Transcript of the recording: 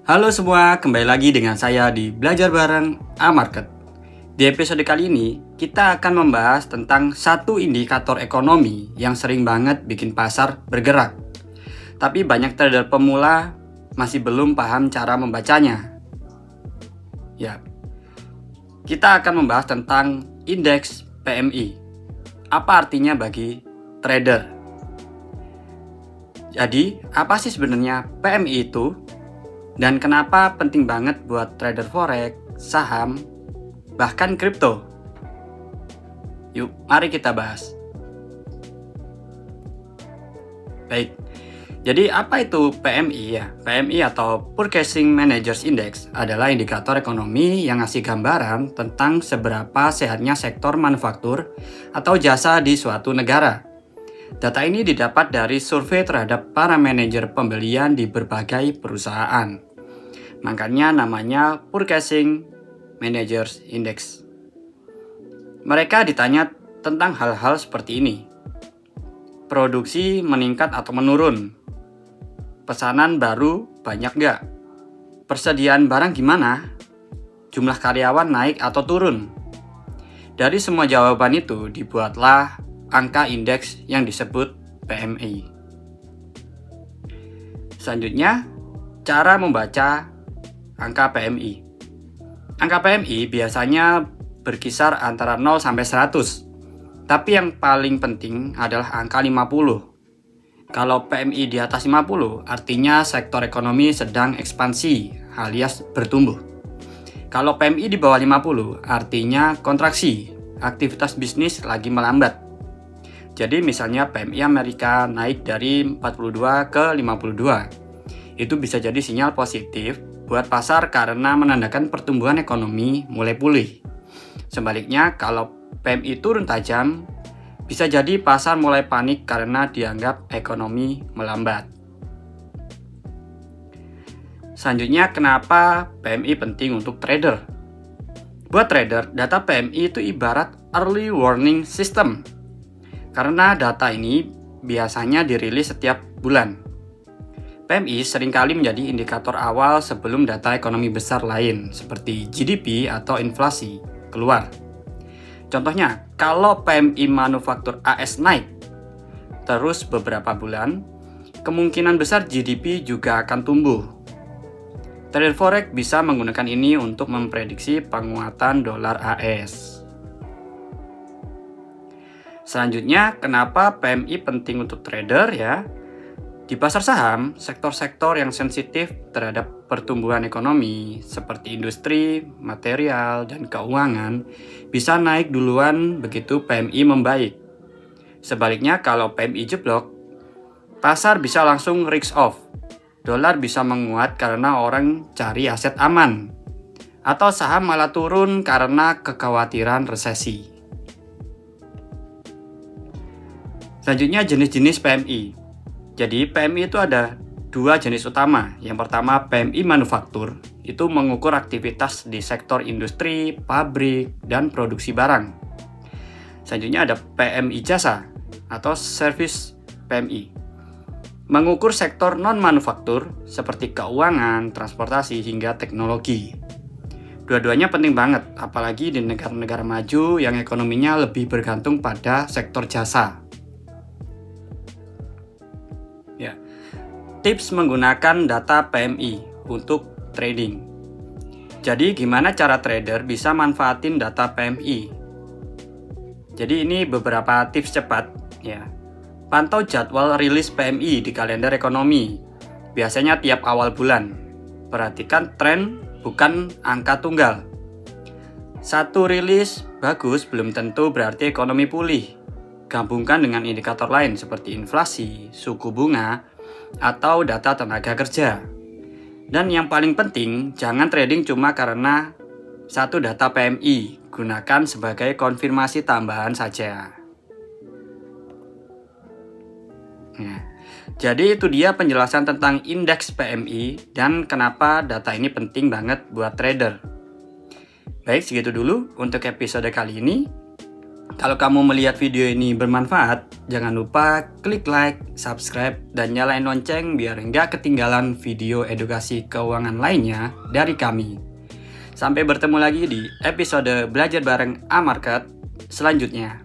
Halo semua, kembali lagi dengan saya di Belajar Bareng A-Market. Di episode kali ini, kita akan membahas tentang satu indikator ekonomi yang sering banget bikin pasar bergerak. Tapi banyak trader pemula masih belum paham cara membacanya. Ya, kita akan membahas tentang indeks PMI. Apa artinya bagi trader? Jadi, apa sih sebenarnya PMI itu? Dan kenapa penting banget buat trader forex, saham, bahkan kripto? Yuk, mari kita bahas. Baik, jadi apa itu PMI ya? PMI atau Purchasing Managers Index adalah indikator ekonomi yang ngasih gambaran tentang seberapa sehatnya sektor manufaktur atau jasa di suatu negara. Data ini didapat dari survei terhadap para manajer pembelian di berbagai perusahaan. Makanya namanya Purchasing Managers Index. Mereka ditanya tentang hal-hal seperti ini. Produksi meningkat atau menurun? Pesanan baru banyak nggak? Persediaan barang gimana? Jumlah karyawan naik atau turun? Dari semua jawaban itu dibuatlah angka indeks yang disebut PMI. Selanjutnya, cara membaca angka PMI. Angka PMI biasanya berkisar antara 0 sampai 100. Tapi yang paling penting adalah angka 50. Kalau PMI di atas 50, artinya sektor ekonomi sedang ekspansi alias bertumbuh. Kalau PMI di bawah 50, artinya kontraksi, aktivitas bisnis lagi melambat. Jadi misalnya PMI Amerika naik dari 42 ke 52. Itu bisa jadi sinyal positif buat pasar karena menandakan pertumbuhan ekonomi mulai pulih. Sebaliknya, kalau PMI turun tajam, bisa jadi pasar mulai panik karena dianggap ekonomi melambat. Selanjutnya, kenapa PMI penting untuk trader? Buat trader, data PMI itu ibarat early warning system. Karena data ini biasanya dirilis setiap bulan. PMI seringkali menjadi indikator awal sebelum data ekonomi besar lain seperti GDP atau inflasi keluar. Contohnya, kalau PMI manufaktur AS naik terus beberapa bulan, kemungkinan besar GDP juga akan tumbuh. Trader forex bisa menggunakan ini untuk memprediksi penguatan dolar AS. Selanjutnya, kenapa PMI penting untuk trader ya? Di pasar saham, sektor-sektor yang sensitif terhadap pertumbuhan ekonomi seperti industri, material, dan keuangan bisa naik duluan begitu PMI membaik. Sebaliknya, kalau PMI jeblok, pasar bisa langsung risk off. Dolar bisa menguat karena orang cari aset aman. Atau saham malah turun karena kekhawatiran resesi. Selanjutnya, jenis-jenis PMI. Jadi PMI itu ada dua jenis utama. Yang pertama PMI manufaktur, itu mengukur aktivitas di sektor industri, pabrik, dan produksi barang. Selanjutnya ada PMI jasa atau service PMI, mengukur sektor non-manufaktur seperti keuangan, transportasi, hingga teknologi. Dua-duanya penting banget, apalagi di negara-negara maju yang ekonominya lebih bergantung pada sektor jasa. Ya. Tips menggunakan data PMI untuk trading. Jadi gimana cara trader bisa manfaatin data PMI? Jadi ini beberapa tips cepat ya. Pantau jadwal rilis PMI di kalender ekonomi. Biasanya tiap awal bulan. Perhatikan tren bukan angka tunggal. Satu rilis bagus belum tentu berarti ekonomi pulih. Gabungkan dengan indikator lain seperti inflasi, suku bunga, atau data tenaga kerja. Dan yang paling penting, jangan trading cuma karena satu data PMI. Gunakan sebagai konfirmasi tambahan saja. Nah, jadi itu dia penjelasan tentang indeks PMI dan kenapa data ini penting banget buat trader. Baik, segitu dulu untuk episode kali ini. Kalau kamu melihat video ini bermanfaat, jangan lupa klik like, subscribe, dan nyalain lonceng biar nggak ketinggalan video edukasi keuangan lainnya dari kami. Sampai bertemu lagi di episode Belajar Bareng A-Market selanjutnya.